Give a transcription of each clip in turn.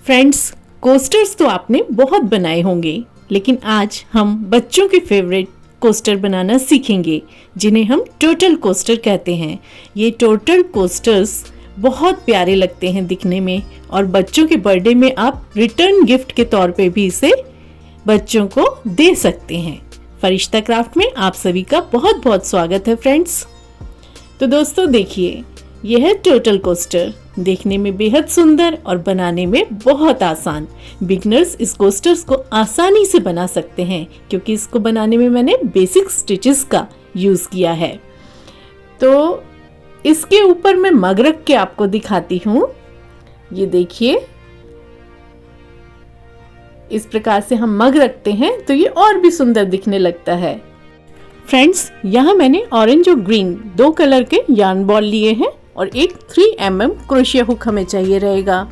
Friends, coasters तो आपने बहुत बनाए होंगे, लेकिन आज हम बच्चों के फेवरेट कोस्टर बनाना सीखेंगे, जिन्हें हम टर्टल कोस्टर कहते हैं। ये टर्टल कोस्टर्स बहुत प्यारे लगते हैं दिखने में, और बच्चों के बर्थडे में आप रिटर्न गिफ्ट के तौर पे भी इसे बच्चों को दे सकते हैं। फरिश्ता क्राफ्ट में आप सभी का बहुत बहुत स्वागत है फ्रेंड्स। तो दोस्तों देखिए, यह है टर्टल कोस्टर। देखने में बेहद सुंदर और बनाने में बहुत आसान। बिगनर्स इस कोस्टर्स को आसानी से बना सकते हैं, क्योंकि इसको बनाने में मैंने बेसिक स्टिचेस का यूज किया है। तो इसके ऊपर मैं मग रख के आपको दिखाती हूँ। ये देखिए, इस प्रकार से हम मग रखते हैं तो ये और भी सुंदर दिखने लगता है। फ्रेंड्स, यहाँ मैंने ऑरेंज और ग्रीन दो कलर के यार्न बॉल लिए हैं और एक 3 mm क्रोशिया हुक हमें चाहिए रहेगा।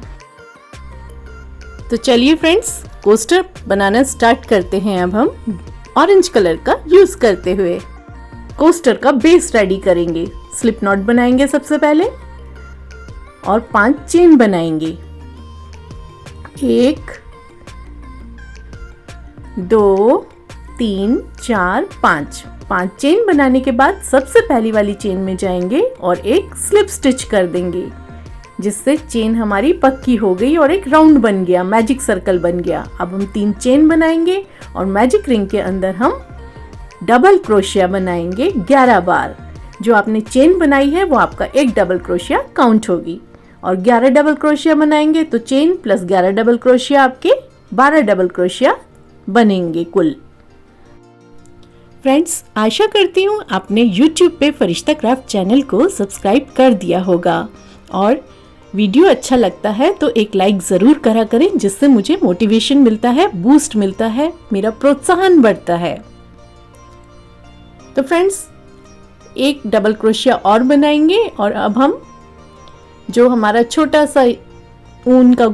तो चलिए फ्रेंड्स, कोस्टर बनाना स्टार्ट करते हैं। अब हम ऑरेंज कलर का यूज करते हुए कोस्टर का बेस रेडी करेंगे। स्लिप नॉट बनाएंगे सबसे पहले और 5 चेन बनाएंगे। 1 2 3 4 5 चेन बनाने के बाद सबसे पहली वाली चेन में जाएंगे और एक स्लिप स्टिच कर देंगे, जिससे चेन हमारी पक्की हो गई और एक राउंड बन गया, मैजिक सर्कल बन गया। अब हम 3 चेन बनाएंगे और मैजिक रिंग के अंदर हम डबल क्रोशिया बनाएंगे 11 बार। जो आपने चेन बनाई है वो आपका एक डबल क्रोशिया काउंट होगी, और 11 डबल क्रोशिया बनाएंगे तो चेन प्लस 11 डबल क्रोशिया आपके 12 डबल क्रोशिया बनेंगे कुल। फ्रेंड्स, आशा करती हूँ आपने YouTube पे फरिश्ता क्राफ्ट चैनल को सब्सक्राइब कर दिया होगा, और वीडियो अच्छा लगता है तो एक लाइक ज़रूर करा करें, जिससे मुझे मोटिवेशन मिलता है, बूस्ट मिलता है, मेरा प्रोत्साहन बढ़ता है। तो फ्रेंड्स, एक डबल क्रोशिया और बनाएंगे और अब हम जो हमारा छोटा सा ऊन का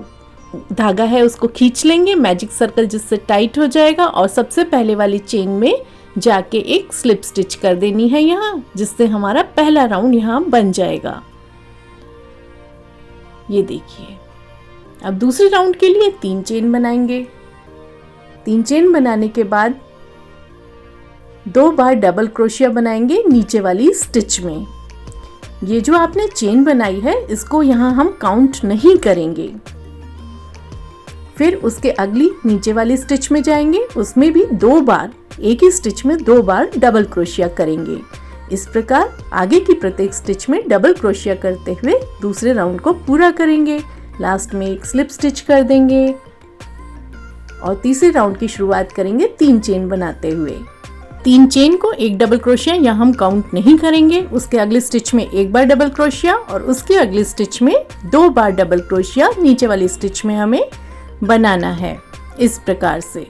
धागा है उसको खींच लेंगे, मैजिक सर्कल जिससे टाइट हो जाएगा, और सबसे पहले वाली चेन में जाके एक स्लिप स्टिच कर देनी है यहाँ, जिससे हमारा पहला राउंड यहाँ बन जाएगा। ये देखिए, अब दूसरे राउंड के लिए 3 चेन बनाएंगे। 3 चेन बनाने के बाद 2 बार डबल क्रोशिया बनाएंगे नीचे वाली स्टिच में। ये जो आपने चेन बनाई है इसको यहाँ हम काउंट नहीं करेंगे। फिर उसके अगली नीचे वाली स्टिच में जाएंगे, उसमें भी 2 बार, एक ही स्टिच में 2 बार डबल क्रोशिया करेंगे। इस प्रकार आगे की प्रत्येक स्टिच में डबल क्रोशिया करते हुए दूसरे राउंड को पूरा करेंगे। लास्ट में एक स्लिप स्टिच कर देंगे और तीसरे राउंड की शुरुआत करेंगे 3 चेन बनाते हुए। 3 चेन को एक डबल क्रोशिया यहाँ हम काउंट नहीं करेंगे। उसके अगले स्टिच में 1 बार डबल क्रोशिया और उसके अगले स्टिच में 2 बार डबल क्रोशिया नीचे वाली स्टिच में हमें बनाना है, इस प्रकार से।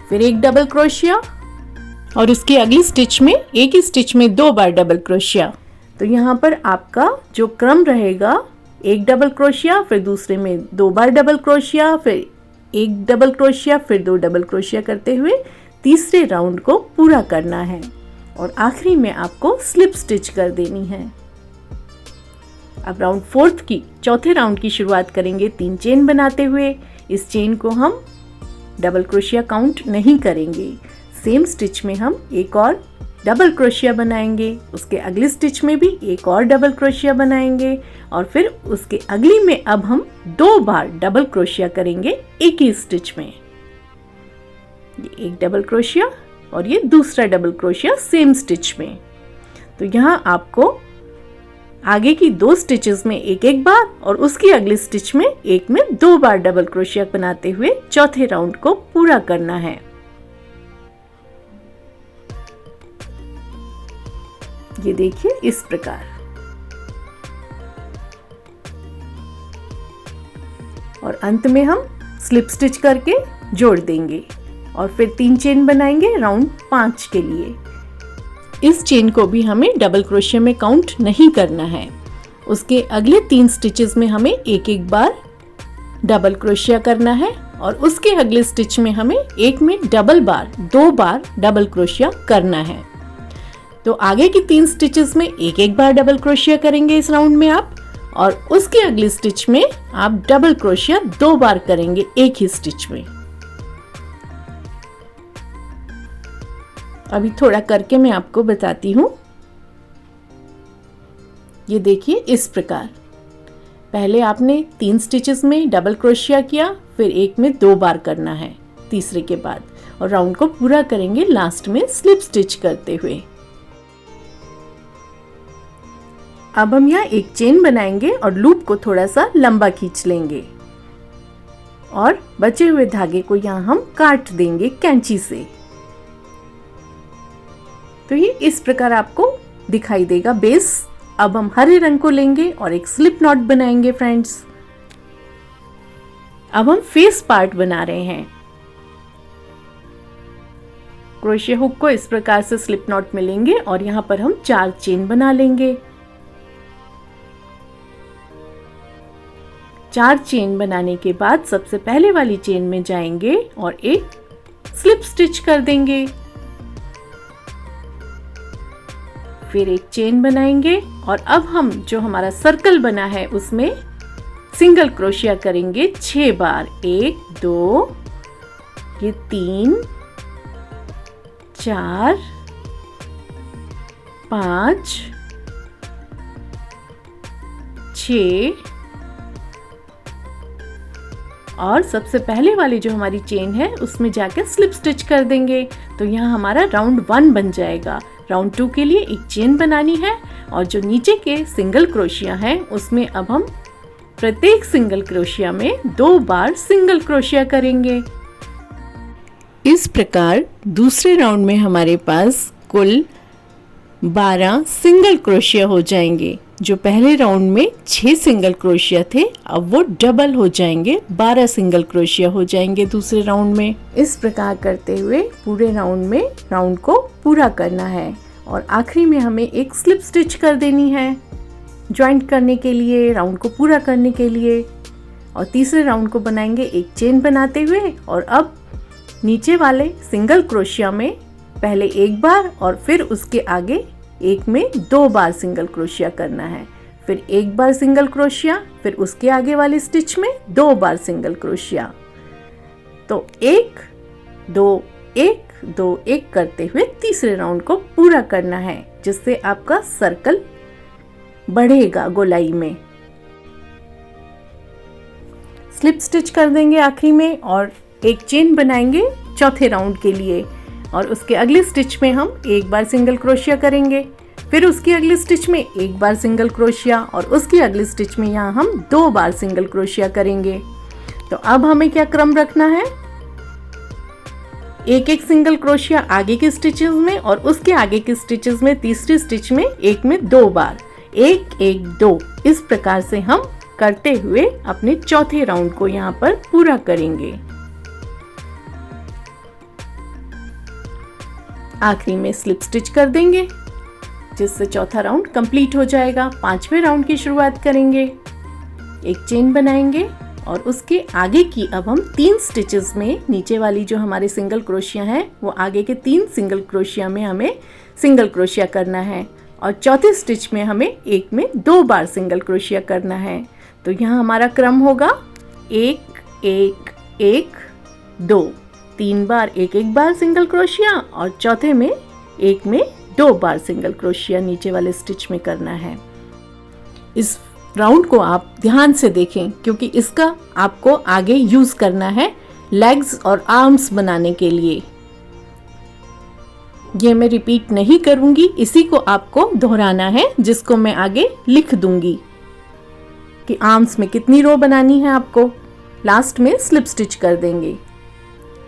फिर एक डबल क्रोशिया और उसकी अगली स्टिच में एक ही स्टिच में 2 बार डबल क्रोशिया। तो यहाँ पर आपका जो क्रम रहेगा, एक डबल क्रोशिया, फिर दूसरे में 2 बार डबल क्रोशिया, फिर एक डबल क्रोशिया, फिर 2 डबल क्रोशिया करते हुए तीसरे राउंड को पूरा करना है, और आखिरी में आपको स्लिप स्टिच कर देनी है। अब राउंड 4 की चौथे राउंड की शुरुआत करेंगे 3 चेन बनाते हुए। इस चेन को हम डबल क्रोशिया काउंट नहीं करेंगे। सेम स्टिच में हम एक और डबल क्रोशिया बनाएंगे, उसके अगले स्टिच में भी एक और डबल क्रोशिया बनाएंगे, और फिर उसके अगली में अब हम 2 बार डबल क्रोशिया करेंगे एक ही स्टिच में। ये एक डबल क्रोशिया और ये दूसरा डबल क्रोशिया सेम स्टिच में। तो यहाँ आपको आगे की 2 स्टिचेस में एक बार और उसकी अगली स्टिच में एक में 2 बार डबल क्रोशिया बनाते हुए चौथे राउंड को पूरा करना है। ये देखिए, इस प्रकार। और अंत में हम स्लिप स्टिच करके जोड़ देंगे और फिर 3 चेन बनाएंगे राउंड 5 के लिए। इस चेन को भी हमें डबल क्रोशिया में काउंट नहीं करना है। उसके अगले 3 स्टिचेस में हमें एक बार डबल क्रोशिया करना है, और उसके अगले स्टिच में हमें एक में 2 बार डबल क्रोशिया करना है। तो आगे की 3 स्टिचेस में एक बार डबल क्रोशिया करेंगे इस राउंड में आप, और उसकी अगली स्टिच में आप डबल क्रोशिया 2 बार करेंगे एक ही स्टिच में। अभी थोड़ा करके मैं आपको बताती हूँ। ये देखिए इस प्रकार, पहले आपने 3 स्टिचेस में डबल क्रोशिया किया, फिर एक में 2 बार करना है तीसरे के बाद, और राउंड को पूरा करेंगे लास्ट में स्लिप स्टिच करते हुए। अब हम यहाँ एक चेन बनाएंगे और लूप को थोड़ा सा लंबा खींच लेंगे और बचे हुए धागे को यहाँ हम काट देंगे कैंची से। तो ये इस प्रकार आपको दिखाई देगा बेस। अब हम हरे रंग को लेंगे और एक स्लिप नॉट बनाएंगे फ्रेंड्स। अब हम फेस पार्ट बना रहे हैं। क्रोशिया हुक को इस प्रकार से स्लिप नॉट में लेंगे और यहाँ पर हम 4 चेन बना लेंगे। 4 चेन बनाने के बाद सबसे पहले वाली चेन में जाएंगे और एक स्लिप स्टिच कर देंगे। फिर एक चेन बनाएंगे और अब हम जो हमारा सर्कल बना है उसमें सिंगल क्रोशिया करेंगे 6 बार। 1 2 ये 3 4 5 6 और सबसे पहले वाली जो हमारी चेन है उसमें जाकर स्लिप स्टिच कर देंगे। तो यहाँ हमारा राउंड 1 बन जाएगा। राउंड 2 के लिए एक चेन बनानी है और जो नीचे के सिंगल क्रोशिया हैं उसमें अब हम प्रत्येक सिंगल क्रोशिया में 2 बार सिंगल क्रोशिया करेंगे। इस प्रकार दूसरे राउंड में हमारे पास कुल 12 सिंगल क्रोशिया हो जाएंगे। जो पहले राउंड में 6 सिंगल क्रोशिया थे अब वो डबल हो जाएंगे, 12 सिंगल क्रोशिया हो जाएंगे दूसरे राउंड में। इस प्रकार करते हुए पूरे राउंड में राउंड को पूरा करना है और आखिरी में हमें एक स्लिप स्टिच कर देनी है ज्वाइंट करने के लिए, राउंड को पूरा करने के लिए। और तीसरे राउंड को बनाएंगे एक चेन बनाते हुए और अब नीचे वाले सिंगल क्रोशिया में पहले एक बार और फिर उसके आगे एक में 2 बार सिंगल क्रोशिया करना है। फिर एक बार सिंगल क्रोशिया, फिर उसके आगे वाली स्टिच में 2 बार सिंगल क्रोशिया। तो 1 2 1 2 1 करते हुए तीसरे राउंड को पूरा करना है, जिससे आपका सर्कल बढ़ेगा गोलाई में। स्लिप स्टिच कर देंगे आखिरी में और एक चेन बनाएंगे चौथे राउंड के लिए और उसके अगले स्टिच में हम एक बार सिंगल क्रोशिया करेंगे। फिर उसकी अगली स्टिच में एक बार सिंगल क्रोशिया और उसकी अगली स्टिच में यहाँ हम 2 बार सिंगल क्रोशिया करेंगे। तो अब हमें क्या क्रम रखना है, एक एक सिंगल क्रोशिया आगे के स्टिचेस में और उसके आगे के स्टिचेस में तीसरी स्टिच में एक में 2 बार, 1 1 2। इस प्रकार से हम करते हुए अपने चौथे राउंड को यहाँ पर पूरा करेंगे। आखिरी में स्लिप स्टिच कर देंगे जिससे चौथा राउंड कंप्लीट हो जाएगा। 5वें राउंड की शुरुआत करेंगे, एक चेन बनाएंगे और उसके आगे की अब हम 3 स्टिचेस में नीचे वाली जो हमारे सिंगल क्रोशिया हैं वो आगे के 3 सिंगल क्रोशिया में हमें सिंगल क्रोशिया करना है और चौथे स्टिच में हमें एक में 2 बार सिंगल क्रोशिया करना है। तो यहाँ हमारा क्रम होगा 1 1 1 2, 3 बार एक एक बार सिंगल क्रोशिया और चौथे में एक में 2 बार सिंगल क्रोशिया नीचे वाले स्टिच में करना है। इस राउंड को आप ध्यान से देखें क्योंकि इसका आपको आगे यूज करना है लेग्स और आर्म्स बनाने के लिए। ये मैं रिपीट नहीं करूंगी, इसी को आपको दोहराना है जिसको मैं आगे लिख दूंगी कि आर्म्स में कितनी रो बनानी है आपको। लास्ट में स्लिप स्टिच कर देंगे।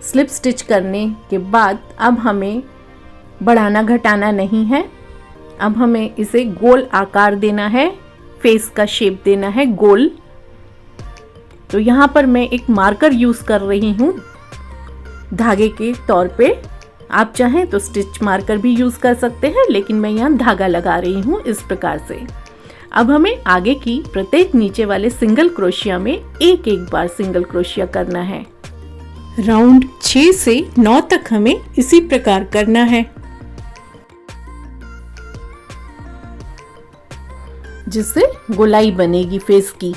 स्लिप स्टिच करने के बाद अब हमें बढ़ाना घटाना नहीं है, अब हमें इसे गोल आकार देना है, फेस का शेप देना है गोल। तो यहाँ पर मैं एक मार्कर यूज कर रही हूँ धागे के तौर पे। आप चाहें तो स्टिच मार्कर भी यूज कर सकते हैं, लेकिन मैं यहाँ धागा लगा रही हूँ इस प्रकार से। अब हमें आगे की प्रत्येक नीचे वाले सिंगल क्रोशिया में एक एक बार सिंगल क्रोशिया करना है। राउंड 6 से 9 तक हमें इसी प्रकार करना है। जिससे गोलाई बनेगी फेस की।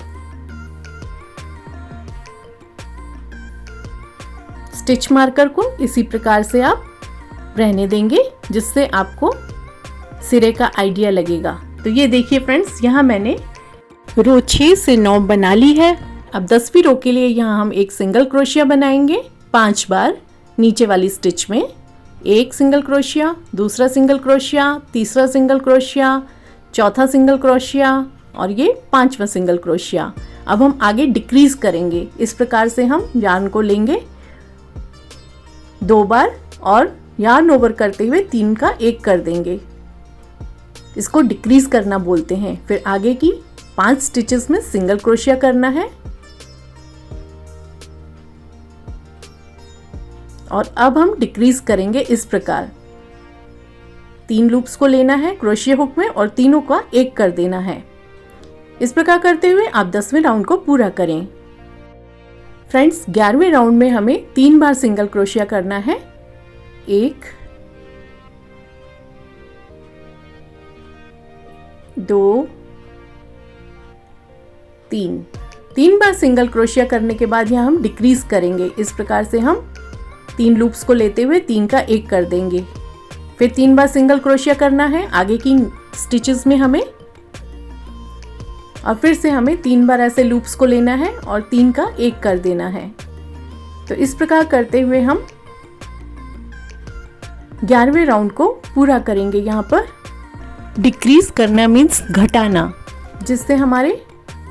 स्टिच मार्कर को इसी प्रकार से आप रहने देंगे जिससे आपको सिरे का आइडिया लगेगा। तो ये देखिए फ्रेंड्स, यहाँ मैंने रो 6 से 9 बना ली है। अब 10वीं रो के लिए यहाँ हम एक सिंगल क्रोशिया बनाएंगे 5 बार। नीचे वाली स्टिच में एक सिंगल क्रोशिया, दूसरा सिंगल क्रोशिया, तीसरा सिंगल क्रोशिया, चौथा सिंगल क्रोशिया और ये 5वां सिंगल क्रोशिया। अब हम आगे डिक्रीज करेंगे। इस प्रकार से हम यार्न को लेंगे 2 बार और यार्न ओवर करते हुए 3 का 1 कर देंगे। इसको डिक्रीज करना बोलते हैं। फिर आगे की 5 स्टिचेस में सिंगल क्रोशिया करना है और अब हम डिक्रीज करेंगे इस प्रकार। 3 लूप्स को लेना है क्रोशिया हुक में और तीनों का 1 कर देना है। इस प्रकार करते हुए आप 10वें राउंड को पूरा करें। फ्रेंड्स, 11वें राउंड में हमें 3 बार सिंगल क्रोशिया करना है। 1 2 3 बार सिंगल क्रोशिया करने के बाद यहाँ हम डिक्रीज करेंगे। इस प्रकार से हम 3 लूप्स को लेते हुए 3 का 1 कर देंगे। फिर 3 बार सिंगल क्रोशिया करना है आगे की स्टिचेस में हमें, और फिर से हमें 3 बार ऐसे लूप्स को लेना है और 3 का 1 कर देना है। तो इस प्रकार करते हुए हम 11वें राउंड को पूरा करेंगे। यहाँ पर डिक्रीज करना मीन्स घटाना, जिससे हमारे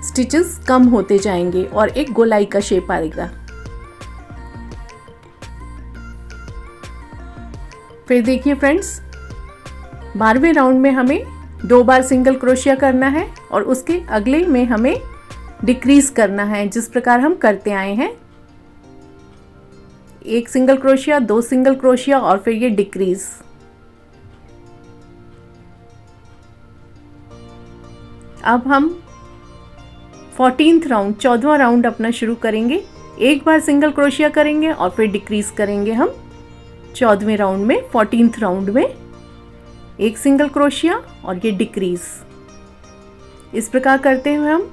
स्टिचेस कम होते जाएंगे और एक गोलाई का शेप आएगा। फिर देखिए फ्रेंड्स, 12वें राउंड में हमें 2 बार सिंगल क्रोशिया करना है और उसके अगले में हमें डिक्रीज करना है जिस प्रकार हम करते आए हैं। 1 सिंगल क्रोशिया, 2 सिंगल क्रोशिया और फिर ये डिक्रीज। अब हम 14th राउंड 14वां राउंड अपना शुरू करेंगे। 1 बार सिंगल क्रोशिया करेंगे और फिर डिक्रीज करेंगे हम 14वें राउंड में। 14th राउंड में 1 सिंगल क्रोशिया और ये डिक्रीज। इस प्रकार करते हुए हम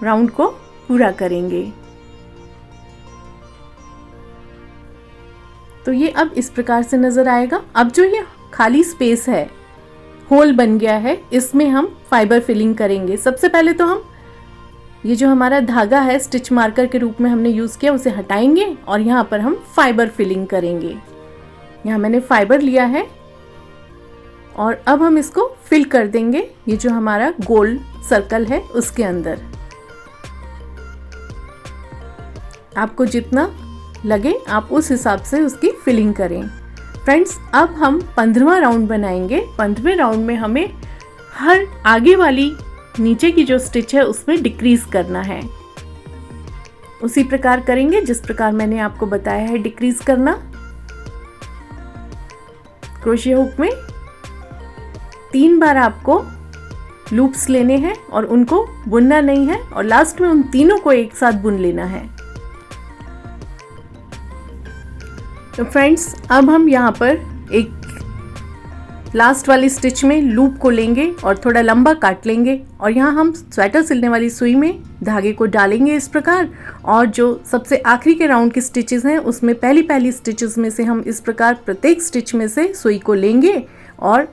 राउंड को पूरा करेंगे। तो ये अब इस प्रकार से नजर आएगा। अब जो ये खाली स्पेस है, होल बन गया है, इसमें हम फाइबर फिलिंग करेंगे। सबसे पहले तो हम ये जो हमारा धागा है स्टिच मार्कर के रूप में हमने यूज किया उसे हटाएंगे और यहाँ पर हम फाइबर फिलिंग करेंगे। यहाँ मैंने फाइबर लिया है और अब हम इसको फिल कर देंगे ये जो हमारा गोल सर्कल है उसके अंदर। आपको जितना लगे आप उस हिसाब से उसकी फिलिंग करें। फ्रेंड्स, अब हम 15वां राउंड बनाएंगे। 15वें राउंड में हमें हर आगे वाली नीचे की जो स्टिच है उसमें डिक्रीज करना है। उसी प्रकार करेंगे जिस प्रकार मैंने आपको बताया है डिक्रीज करना। क्रोशिया हुक में 3 बार आपको लूप्स लेने हैं और उनको बुनना नहीं है और लास्ट में उन तीनों को एक साथ बुन लेना है। तो फ्रेंड्स, अब हम यहाँ पर एक लास्ट वाली स्टिच में लूप को लेंगे और थोड़ा लंबा काट लेंगे और यहाँ हम स्वेटर सिलने वाली सुई में धागे को डालेंगे इस प्रकार। और जो सबसे आखिरी के राउंड की स्टिचेस हैं उसमें पहली स्टिचेस में से हम इस प्रकार प्रत्येक स्टिच में से सुई को लेंगे और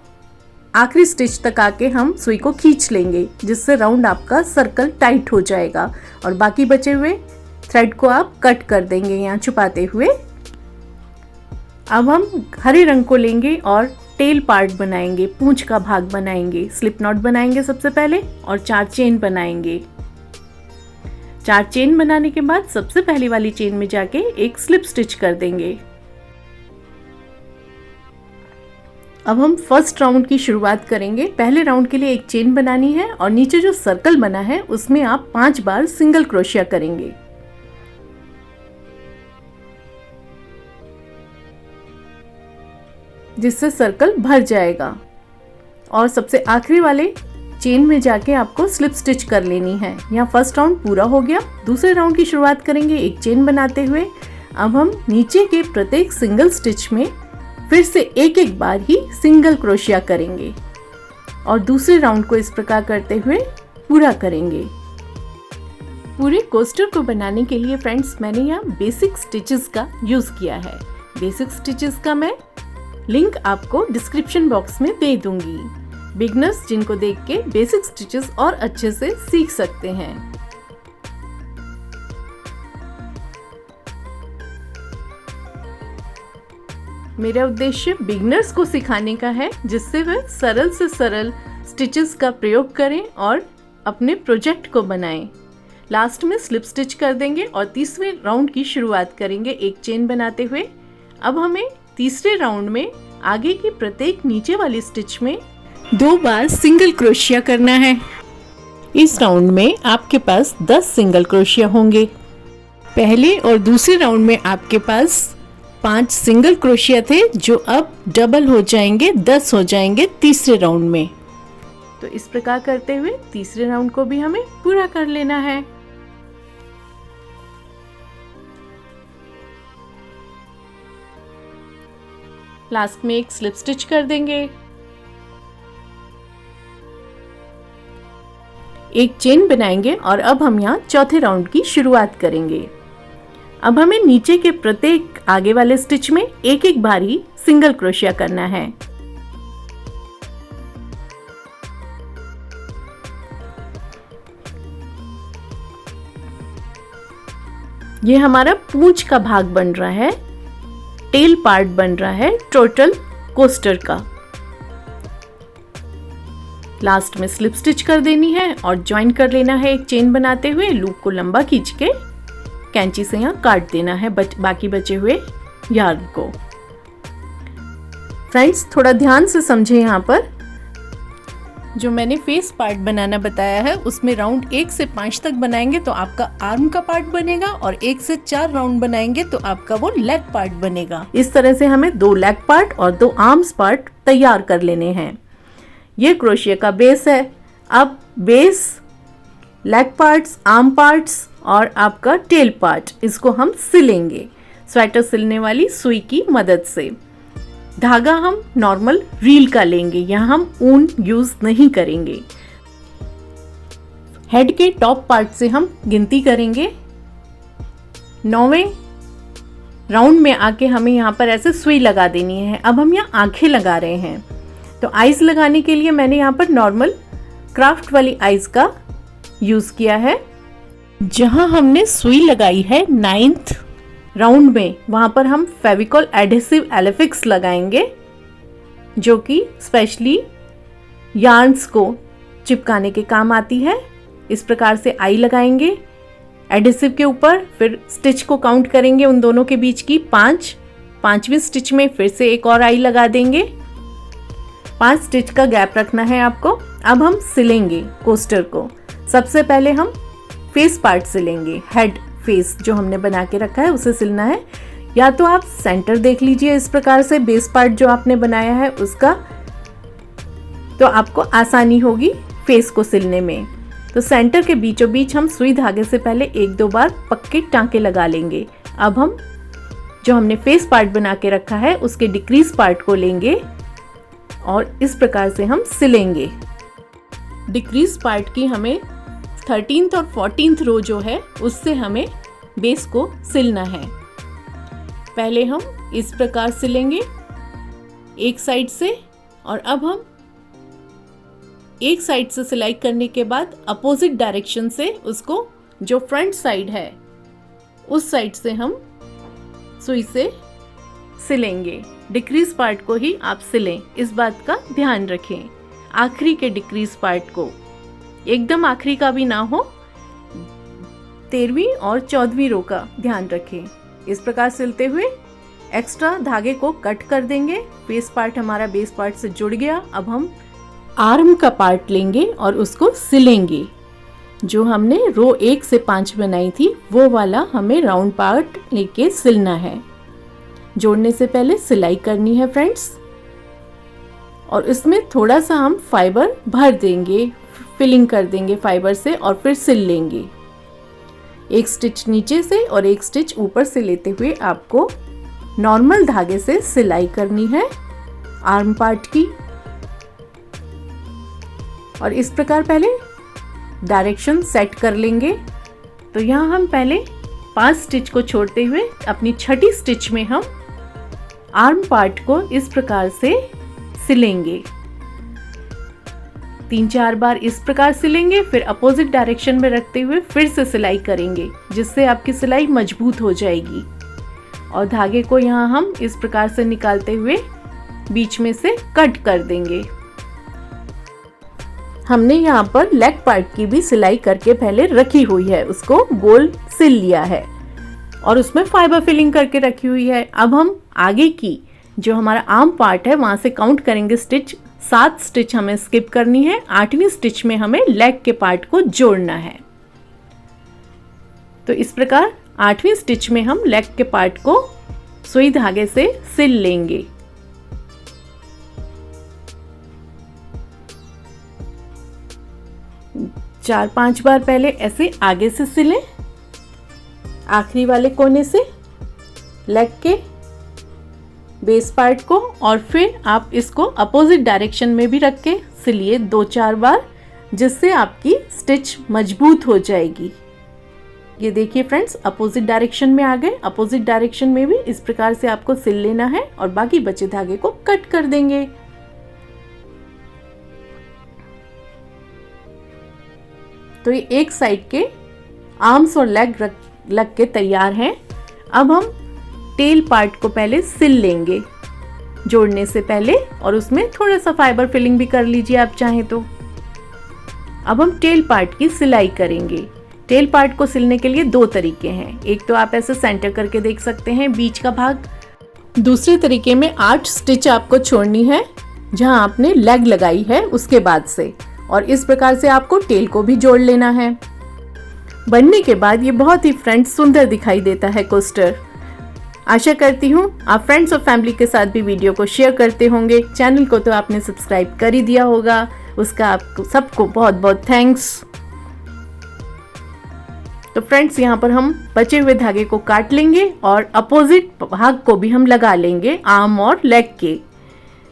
आखिरी स्टिच तक आके हम सुई को खींच लेंगे, जिससे राउंड आपका सर्कल टाइट हो जाएगा और बाकी बचे हुए थ्रेड को आप कट कर देंगे यहाँ छुपाते हुए। अब हम हरे रंग को लेंगे और टेल पार्ट बनाएंगे, पूंछ का भाग बनाएंगे। स्लिप नॉट बनाएंगे सबसे पहले और 4 चेन बनाएंगे। 4 चेन बनाने के बाद सबसे पहली वाली चेन में जाके एक स्लिप स्टिच कर देंगे। अब हम फर्स्ट राउंड की शुरुआत करेंगे। पहले राउंड के लिए एक चेन बनानी है और नीचे जो सर्कल बना है उसमें आप 5 बार सिंगल क्रोशिया करेंगे। जिससे सर्कल भर जाएगा और सबसे आखिरी वाले चेन में जाके आपको स्लिप स्टिच कर लेनी है। यहाँ फर्स्ट राउंड पूरा हो गया। दूसरे राउंड की शुरुआत करेंगे एक चेन बनाते हुए। अब हम नीचे के प्रत्येक सिंगल स्टिच में फिर से एक बार ही सिंगल क्रोशिया करेंगे। और दूसरे राउंड को इस प्रकार करते हुए पूरा करेंगे। पूरे कोस्टर को बनाने के लिए फ्रेंड्स मैंने यहाँ बेसिक स्टिचेस का यूज किया है। बेसिक स्टिचेस का मैं लिंक आपको डिस्क्रिप्शन बॉक्स में दे दूंगी। बिगनर्स जिनको देख के बेसिक स्टिचेस और अच्छे से सीख सकते हैं। मेरा उद्देश्य बिगनर्स को सिखाने का है, जिससे वे सरल से सरल स्टिचेस का प्रयोग करें और अपने प्रोजेक्ट को बनाएं। लास्ट में स्लिप स्टिच कर देंगे और तीसरे राउंड की शुरुआत करेंगे एक चेन बनाते हुए। अब हमें तीसरे राउंड में आगे की प्रत्येक नीचे वाली स्टिच में 2 बार सिंगल क्रोशिया करना है। इस राउंड में आपके पास 10 सिंगल क्रोशिया होंगे। पहले और दूसरे राउंड में आपके पास 5 सिंगल क्रोशिया थे, जो अब डबल हो जाएंगे, 10 हो जाएंगे तीसरे राउंड में। तो इस प्रकार करते हुए तीसरे राउंड को भी हमें पूरा कर लेना है। लास्ट में एक स्लिप स्टिच कर देंगे, एक चेन बनाएंगे और अब हम यहाँ चौथे राउंड की शुरुआत करेंगे। अब हमें नीचे के प्रत्येक आगे वाले स्टिच में एक एक बार ही सिंगल क्रोशिया करना है। ये हमारा पूंछ का भाग बन रहा है, टेल पार्ट बन रहा है टोटल कोस्टर का। लास्ट में स्लिप स्टिच कर देनी है और ज्वाइन कर लेना है एक चेन बनाते हुए। लूप को लंबा खींच के कैंची से यहाँ काट देना है बाकी बचे हुए यार्न को। फ्रेंड्स थोड़ा ध्यान से समझे, यहाँ पर जो मैंने फेस पार्ट बनाना बताया है उसमें राउंड 1 से 5 तक बनाएंगे तो आपका आर्म का पार्ट बनेगा, और 1 से 4 राउंड बनाएंगे तो आपका वो लेग पार्ट बनेगा। इस तरह से हमें 2 लेग पार्ट और 2 आर्म्स पार्ट तैयार कर लेने हैं। ये क्रोशिया का बेस है। अब base, leg parts, arm parts और आपका टेल पार्ट, इसको हम सिलेंगे स्वेटर सिलने वाली सुई की मदद से। धागा हम नॉर्मल रील का लेंगे, यहाँ हम ऊन यूज नहीं करेंगे। हेड के टॉप पार्ट से हम गिनती करेंगे। 9वें राउंड में आके हमें यहाँ पर ऐसे सुई लगा देनी है। अब हम यहाँ आंखें लगा रहे हैं, तो आईज लगाने के लिए मैंने यहाँ पर नॉर्मल क्राफ्ट वाली आईज का यूज किया है। जहां हमने सुई लगाई है 9th राउंड में, वहां पर हम फेविकॉल एडहेसिव एलिफिक्स लगाएंगे, जो कि स्पेशली यार्न्स को चिपकाने के काम आती है। इस प्रकार से आई लगाएंगे एडहेसिव के ऊपर, फिर स्टिच को काउंट करेंगे उन दोनों के बीच की 5वीं स्टिच में फिर से एक और आई लगा देंगे। 5 स्टिच का गैप रखना है आपको। अब हम सिलेंगे कोस्टर को। सबसे पहले हम फेस पार्ट सिलेंगे। हेड फेस जो हमने बना के रखा है उसे सिलना है। या तो आप सेंटर देख लीजिए इस प्रकार से, बेस पार्ट जो आपने बनाया है उसका, तो आपको आसानी होगी फेस को सिलने में। तो सेंटर के बीचों बीच हम सुई धागे से पहले 1-2 बार पक्के टांके लगा लेंगे। अब हम जो हमने फेस पार्ट बना के रखा है उसके डिक्रीज पार्ट को लेंगे और इस प्रकार से हम सिलेंगे। डिक्रीज पार्ट की हमें 13th और 14th रो जो है उससे हमें बेस को सिलना है। पहले हम इस प्रकार सिलेंगे एक साइड से, और अब हम एक साइड से सिलाई करने के बाद अपोजिट डायरेक्शन से उसको, जो फ्रंट साइड है उस साइड से हम सुई से सिलेंगे। डिक्रीज पार्ट को ही आप सिलें, इस बात का ध्यान रखें। आखिरी के डिक्रीज पार्ट को, एकदम आखिरी का भी ना हो, 13वीं और 14वीं रो का ध्यान रखें। इस प्रकार सिलते हुए एक्स्ट्रा धागे को कट कर देंगे। फेस पार्ट हमारा बेस पार्ट से जुड़ गया। अब हम आर्म का पार्ट लेंगे और उसको सिलेंगे। जो हमने रो 1 से 5 बनाई थी वो वाला हमें राउंड पार्ट लेके सिलना है। जोड़ने से पहले सिलाई करनी है फ्रेंड्स, और इसमें थोड़ा सा हम फाइबर भर देंगे, फिलिंग कर देंगे फाइबर से, और फिर सिल लेंगे। एक स्टिच नीचे से और एक स्टिच ऊपर से लेते हुए आपको नॉर्मल धागे से सिलाई करनी है आर्म पार्ट की। और इस प्रकार पहले डायरेक्शन सेट कर लेंगे। तो यहाँ हम पहले 5 स्टिच को छोड़ते हुए अपनी छठी स्टिच में हम आर्म पार्ट को इस प्रकार से सिलेंगे। 3-4 बार इस प्रकार सिलेंगे, फिर अपोजिट डायरेक्शन में रखते हुए फिर से सिलाई करेंगे, जिससे आपकी सिलाई मजबूत हो जाएगी। और धागे को यहाँ हम इस प्रकार से निकालते हुए बीच में से कट कर देंगे। हमने यहाँ पर लेग पार्ट की भी सिलाई करके पहले रखी हुई है, उसको गोल सिल लिया है और उसमें फाइबर फिलिंग करके रखी हुई है। अब हम आगे की जो हमारा आर्म पार्ट है वहां से काउंट करेंगे स्टिच। 7 स्टिच हमें स्किप करनी है। 8वीं स्टिच में हमें लेग के पार्ट को जोड़ना है। तो इस प्रकार 8वीं स्टिच में हम लेग के पार्ट को सुई धागे से सिल लेंगे। चार 5 बार पहले ऐसे आगे से सिलें, आखिरी वाले कोने से लेग के बेस पार्ट को, और फिर आप इसको अपोजिट डायरेक्शन में भी रख के सिलिए 2-4 बार, जिससे आपकी स्टिच मजबूत हो जाएगी। ये देखिए फ्रेंड्स, अपोजिट डायरेक्शन में आ गए। अपोजिट डायरेक्शन में भी इस प्रकार से आपको सिल लेना है और बाकी बचे धागे को कट कर देंगे। तो ये एक साइड के आर्म्स और लेग लग के तैयार हैं। अब हम टेल पार्ट को पहले सिल लेंगे जोड़ने से पहले, और उसमें थोड़ा सा फाइबर फिलिंग भी कर लीजिए आप चाहें तो। अब हम टेल पार्ट की सिलाई करेंगे। टेल पार्ट को सिलने के लिए 2 तरीके हैं। एक तो आप ऐसे सेंटर करके देख सकते हैं बीच का भाग। दूसरे तरीके में 8 स्टिच आपको छोड़नी है जहां आपने लेग लगाई है उसके बाद से, और इस प्रकार से आपको टेल को भी जोड़ लेना है। बनने के बाद ये बहुत ही फ्रेंड्स सुंदर दिखाई देता है कोस्टर। आशा करती हूँ आप फ्रेंड्स और फैमिली के साथ भी वीडियो को शेयर करते होंगे। चैनल को तो आपने सब्सक्राइब कर ही दिया होगा, उसका आपको सबको बहुत बहुत थैंक्स। तो फ्रेंड्स यहाँ पर हम बचे हुए धागे को काट लेंगे और अपोजिट भाग को भी हम लगा लेंगे आर्म और लेग के।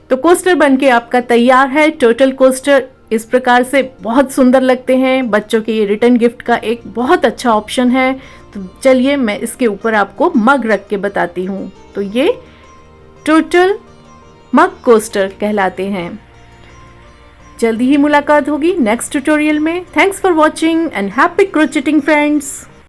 तो कोस्टर बनके आपका तैयार है। टोटल कोस्टर इस प्रकार से बहुत सुंदर लगते हैं। बच्चों के ये रिटर्न गिफ्ट का एक बहुत अच्छा ऑप्शन है। तो चलिए मैं इसके ऊपर आपको मग रख के बताती हूँ। तो ये टोटल मग कोस्टर कहलाते हैं। जल्दी ही मुलाकात होगी नेक्स्ट ट्यूटोरियल में। Thanks for watching and happy crocheting friends.